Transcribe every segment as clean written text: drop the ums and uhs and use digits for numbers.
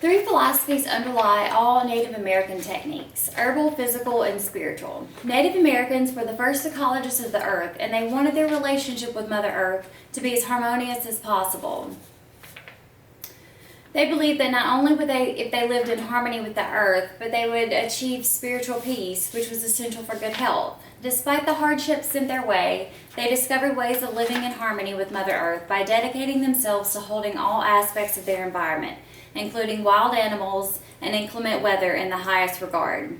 Three philosophies underlie all Native American techniques: herbal, physical, and spiritual. Native Americans were the first ecologists of the earth, and they wanted their relationship with Mother Earth to be as harmonious as possible. They believed that not only would they, if they lived in harmony with the earth, but they would achieve spiritual peace, which was essential for good health. Despite the hardships sent their way, they discovered ways of living in harmony with Mother Earth by dedicating themselves to holding all aspects of their environment, including wild animals and inclement weather, in the highest regard.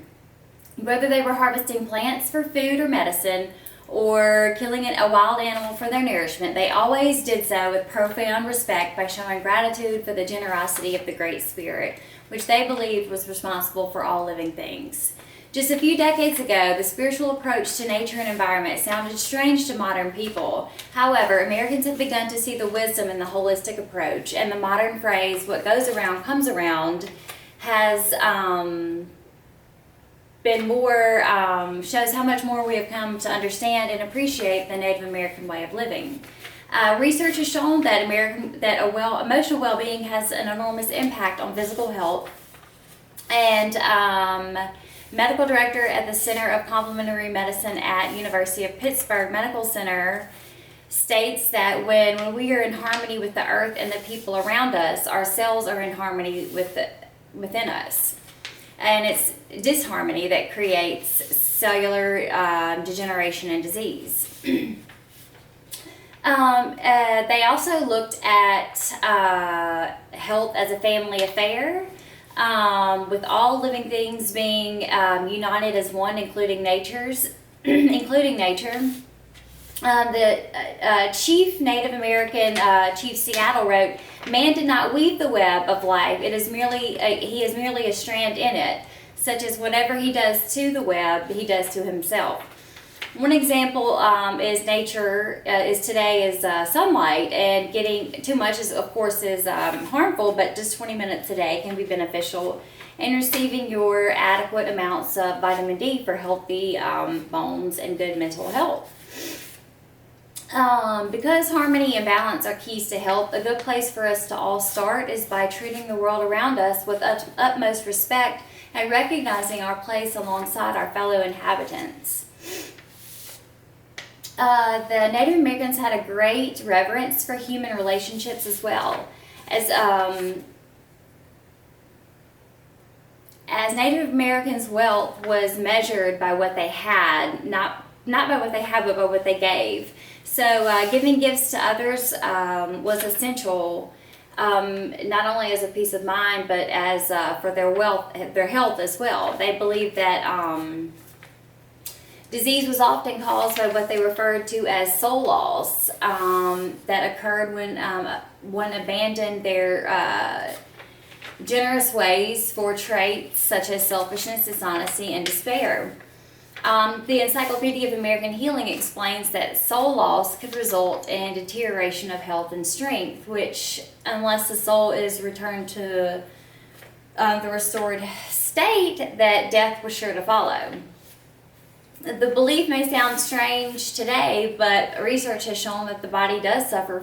Whether they were harvesting plants for food or medicine, or killing a wild animal for their nourishment, they always did so with profound respect by showing gratitude for the generosity of the Great Spirit, which they believed was responsible for all living things. Just a few decades ago, the spiritual approach to nature and environment sounded strange to modern people. However, Americans have begun to see the wisdom in the holistic approach, and the modern phrase, "what goes around comes around," has been more, shows how much more we have come to understand and appreciate the Native American way of living. Research has shown that emotional well-being has an enormous impact on physical health, and medical director at the Center of Complementary Medicine at University of Pittsburgh Medical Center states that when we are in harmony with the earth and the people around us, our cells are in harmony within us. And it's disharmony that creates cellular degeneration and disease. They also looked at health as a family affair, with all living things being united as one, including nature. The chief Native American Chief Seattle wrote, "Man did not weave the web of life. He is merely a strand in it, such as whatever he does to the web, he does to himself." One example is nature is sunlight, and getting too much is harmful, but just 20 minutes a day can be beneficial, and receiving your adequate amounts of vitamin D for healthy bones and good mental health. Because harmony and balance are keys to health, a good place for us to all start is by treating the world around us with utmost respect and recognizing our place alongside our fellow inhabitants. The Native Americans had a great reverence for human relationships as well. As Native Americans' wealth was measured by what they had, not by what they had, but by what they gave. So giving gifts to others was essential, not only as a peace of mind, but as for their health as well. They believed that disease was often caused by what they referred to as soul loss that occurred when one abandoned their generous ways for traits such as selfishness, dishonesty, and despair. The Encyclopedia of American Healing explains that soul loss could result in deterioration of health and strength, which, unless the soul is returned to the restored state, that death was sure to follow. The belief may sound strange today, but research has shown that the body does suffer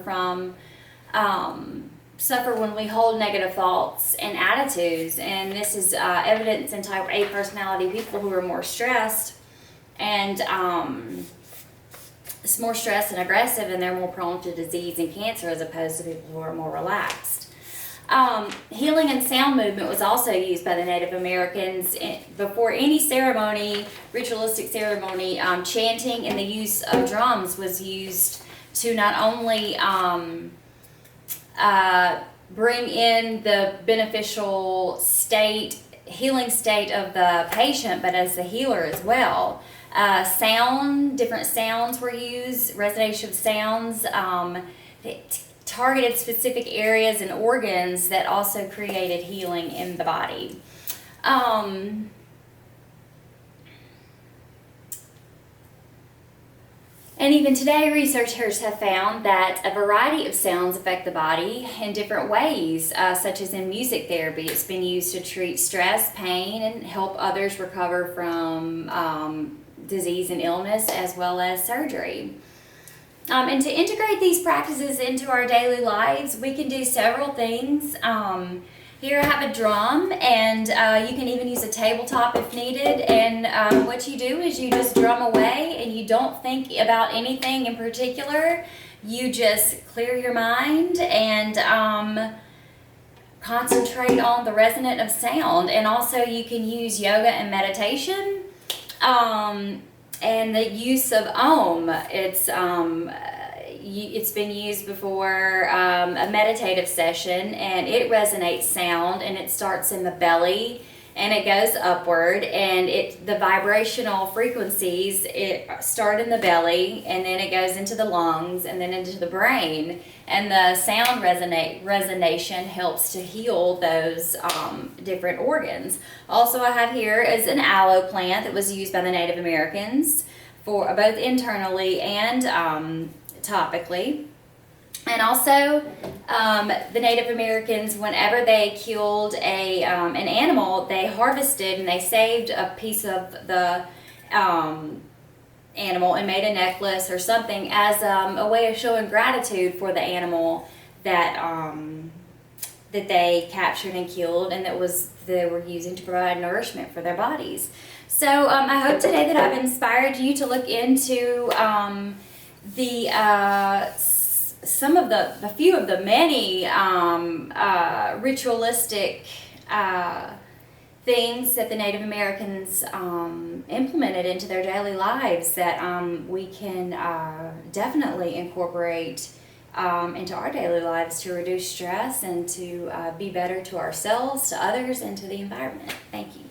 when we hold negative thoughts and attitudes, and this is evidence in type A personality people who are more stressed and it's more stressed and aggressive, and they're more prone to disease and cancer as opposed to people who are more relaxed. Healing and sound movement was also used by the Native Americans before any ceremony, ritualistic ceremony. Chanting and the use of drums was used to not only bring in the beneficial healing state of the patient, but as the healer as well. Different sounds were used, resonation of sounds, targeted specific areas and organs that also created healing in the body. And even today, researchers have found that a variety of sounds affect the body in different ways, such as in music therapy. It's been used to treat stress, pain, and help others recover from disease and illness, as well as surgery. And to integrate these practices into our daily lives, we can do several things. Here I have a drum, and you can even use a tabletop if needed. And what you do is you just drum away, and you don't think about anything in particular. You just clear your mind and concentrate on the resonance of sound. And also you can use yoga and meditation, and the use of Om. It's been used before a meditative session, and it resonates sound, and it starts in the belly and it goes upward, and the vibrational frequencies start in the belly, and then it goes into the lungs and then into the brain, and the sound resonation helps to heal those different organs. Also, I have here is an aloe plant that was used by the Native Americans for both internally and topically. And also, the Native Americans, whenever they killed an animal, they harvested and they saved a piece of the animal and made a necklace or something as a way of showing gratitude for the animal that that they captured and killed, and they were using to provide nourishment for their bodies. So I hope today that I've inspired you to look into a few of the many ritualistic things that the Native Americans implemented into their daily lives that we can definitely incorporate into our daily lives to reduce stress and to be better to ourselves, to others, and to the environment. Thank you.